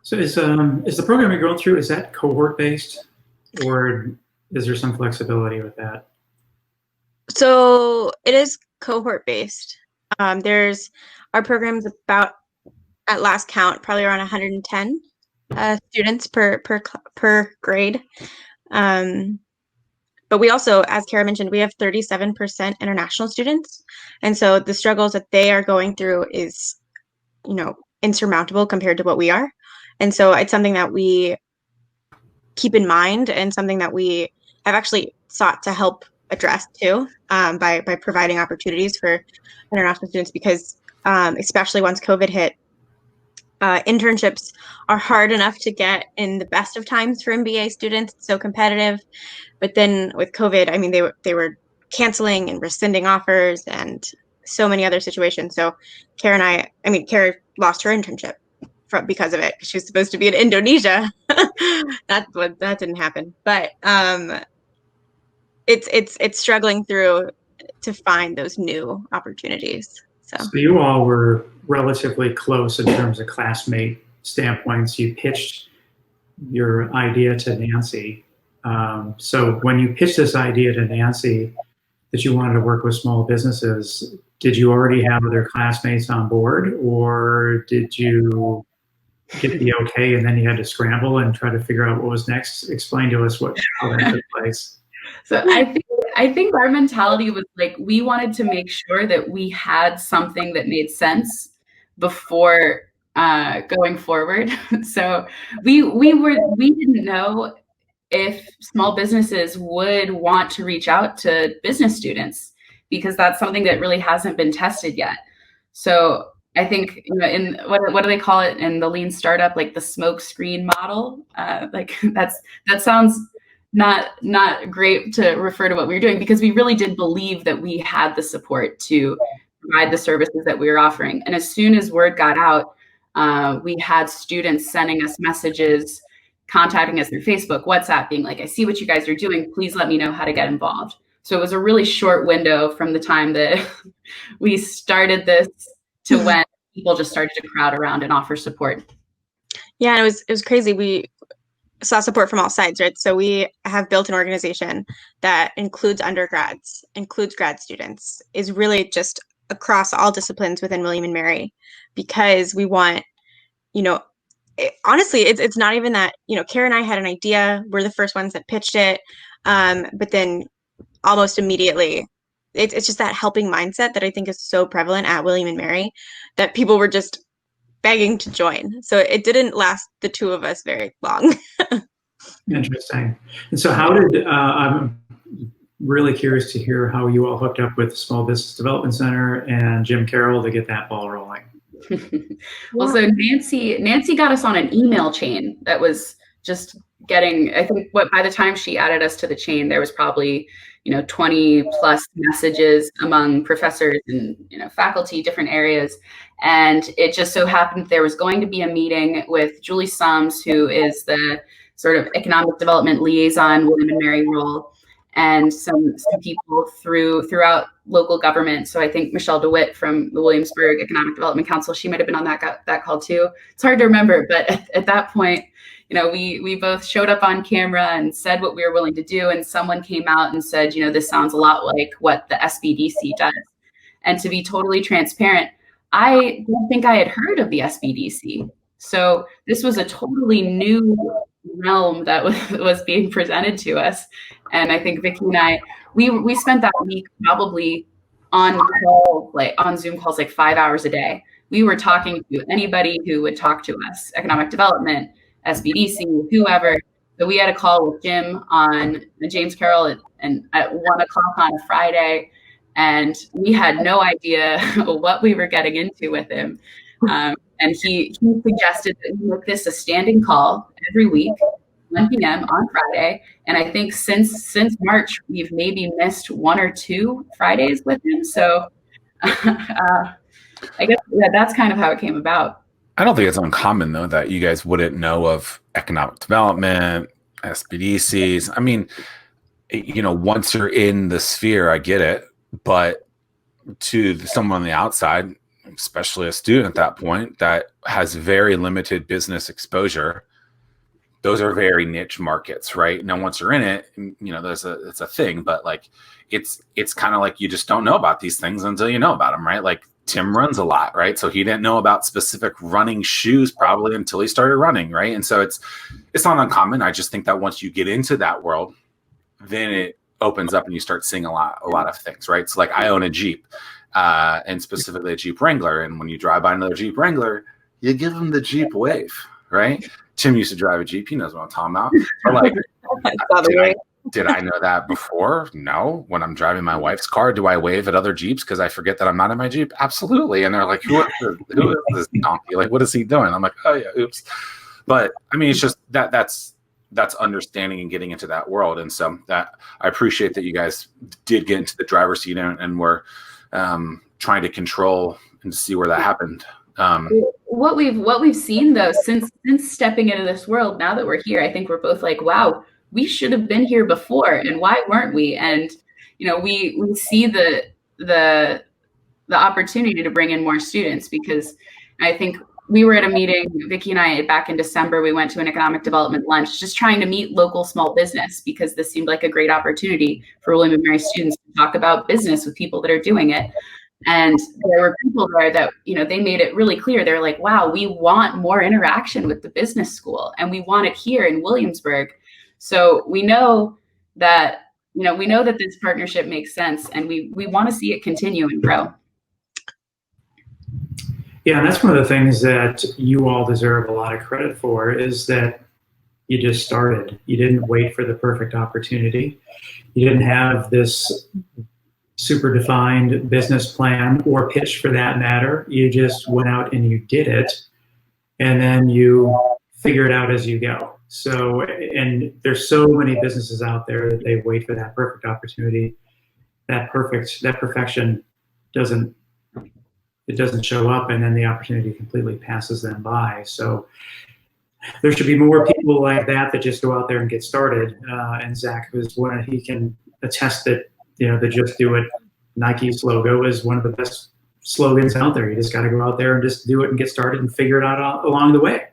So is the program you're going through, is that cohort based, or is there some flexibility with that? So it is cohort based. There's our program's about, at last count, probably around 110 students per grade. But we also, as Cara mentioned, we have 37% international students. And so the struggles that they are going through is, insurmountable compared to what we are. And so it's something that we keep in mind and something that we have actually sought to help address too, by providing opportunities for international students, because especially once COVID hit, internships are hard enough to get in the best of times for MBA students. It's so competitive. But then with COVID, I mean, they were canceling and rescinding offers and so many other situations. So Cara lost her internship because of it. She was supposed to be in Indonesia. That didn't happen. But it's struggling through to find those new opportunities. So you all were relatively close in terms of classmate standpoints. You pitched your idea to Nancy. So when you pitched this idea to Nancy that you wanted to work with small businesses, did you already have other classmates on board, or did you get the okay and then you had to scramble and try to figure out what was next? Explain to us how that took place. So I think our mentality was like, we wanted to make sure that we had something that made sense before going forward. So we didn't know if small businesses would want to reach out to business students, because that's something that really hasn't been tested yet. So I think, in what do they call it in the lean startup, like the smoke screen model? That sounds not great to refer to what we were doing, because we really did believe that we had the support to provide the services that we were offering. And as soon as word got out, we had students sending us messages, contacting us through Facebook, WhatsApp, being like, I see what you guys are doing. Please let me know how to get involved. So it was a really short window from the time that we started this to when people just started to crowd around and offer support. Yeah, and it was crazy. We saw support from all sides, right? So we have built an organization that includes undergrads, includes grad students, is really just across all disciplines within William & Mary, because we want, honestly, it's not even that, Cara and I had an idea. We're the first ones that pitched it. But then almost immediately, it's just that helping mindset that I think is so prevalent at William & Mary, that people were just begging to join. So it didn't last the two of us very long. Interesting. And so how did, I'm really curious to hear how you all hooked up with Small Business Development Center and Jim Carroll to get that ball rolling. Well, so Nancy got us on an email chain that was just getting, I think by the time she added us to the chain, there was probably, 20 plus messages among professors and, faculty, different areas. And it just so happened there was going to be a meeting with Julie Sums, who is the sort of economic development liaison, William & Mary role, and some people throughout local government. So I think Michelle DeWitt from the Williamsburg Economic Development Council, she might have been on that call too. It's hard to remember, but at that point, we both showed up on camera and said what we were willing to do. And someone came out and said, this sounds a lot like what the SBDC does. And to be totally transparent, I don't think I had heard of the SBDC. So this was a totally new realm that was being presented to us. And I think Vicki and I, we spent that week probably on Zoom calls, like 5 hours a day. We were talking to anybody who would talk to us, economic development, SBDC, whoever. So we had a call with Jim on James Carroll at 1 o'clock on a Friday. And we had no idea what we were getting into with him. And he suggested that we make this a standing call every week, 1 p.m. on Friday. And I think since March, we've maybe missed 1 or 2 Fridays with him. So I guess that's kind of how it came about. I don't think it's uncommon, though, that you guys wouldn't know of economic development, SBDCs. I mean, once you're in the sphere, I get it. But to someone on the outside, especially a student at that point that has very limited business exposure, those are very niche markets, right? Now, once you're in it, you know, it's a thing, but like, it's kind of like you just don't know about these things until you know about them, right? Like Tim runs a lot, right? So he didn't know about specific running shoes probably until he started running, right? And so it's not uncommon. I just think that once you get into that world, then it opens up and you start seeing a lot of things, right? So like I own a Jeep, and specifically a Jeep Wrangler, and when you drive by another Jeep Wrangler, you give them the Jeep wave, right? Tim used to drive a Jeep. He knows what I'm talking about. But like, did I know that before? No. When I'm driving my wife's car, do I wave at other Jeeps because I forget that I'm not in my Jeep? Absolutely. And they're like, who is this donkey? Like, what is he doing? I'm like, oh yeah, oops. But I mean, it's just that's understanding and getting into that world. And so that I appreciate that you guys did get into the driver's seat and were trying to control and see where that happened. What we've seen though, since stepping into this world, now that we're here, I think we're both like, wow, we should have been here before, and why weren't we? And you know, we see the opportunity to bring in more students, because I think we were at a meeting, Vicki and I, back in December. We went to an economic development lunch, just trying to meet local small business, because this seemed like a great opportunity for William & Mary students to talk about business with people that are doing it. And there were people there that, you know, they made it really clear. They're like, wow, we want more interaction with the business school, and we want it here in Williamsburg. So we know that, you know, this partnership makes sense, and we want to see it continue and grow. Yeah, and that's one of the things that you all deserve a lot of credit for, is that you just started. You didn't wait for the perfect opportunity. You didn't have this super defined business plan or pitch for that matter. You just went out and you did it, and then you figure it out as you go. So, and there's so many businesses out there that they wait for that perfect opportunity. That perfection doesn't show up, and then the opportunity completely passes them by. So there should be more people like that just go out there and get started. And Zack was one. He can attest that, you know, the Just Do It Nike's logo is one of the best slogans out there. You just got to go out there and just do it and get started and figure it out along the way.